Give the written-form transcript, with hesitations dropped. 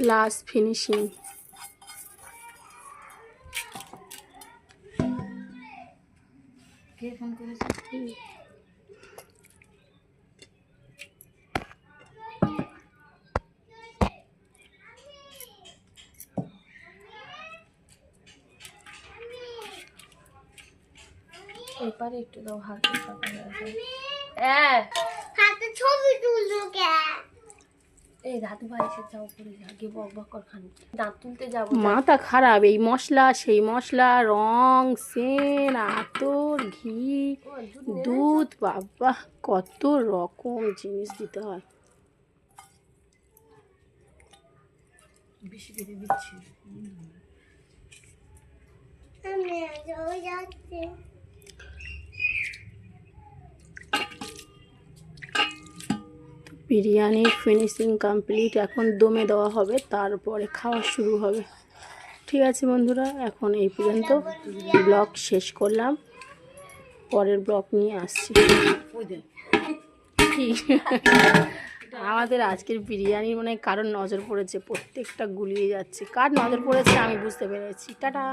Last finishing. কে phone করেছে? এপারে একটু দাও, হাতে পাকা হয়ে যায়। হ্যাঁ, হাতে ছবি তুললো কে? এই দাদু ভাই এসে যাও, পরে যা, গিয়ে বক বক কর খান, দাঁত তুলতে যাবো। মাথা খারাপ, এই মশলা সেই মশলা, রং সেন, আতর, ঘি, দুধ, বাবা কত রকম জিনিস দিতে হয়। বেশি কেটে দিচ্ছি। আমি যাও যাচ্ছে। বিরিয়ানির ফিনিশিং কমপ্লিট, এখন দমে দেওয়া হবে, তারপরে খাওয়া শুরু হবে। ঠিক আছে বন্ধুরা, এখন এই পর্যন্ত ব্লগ শেষ করলাম, পরের ব্লগ নিয়ে আসছি। কি আমাদের আজকের বিরিয়ানি মানে কারোর নজর পড়েছে, প্রত্যেকটা গুলিয়ে যাচ্ছে, কার নজর পড়েছে আমি বুঝতে পেরেছি। টাটা।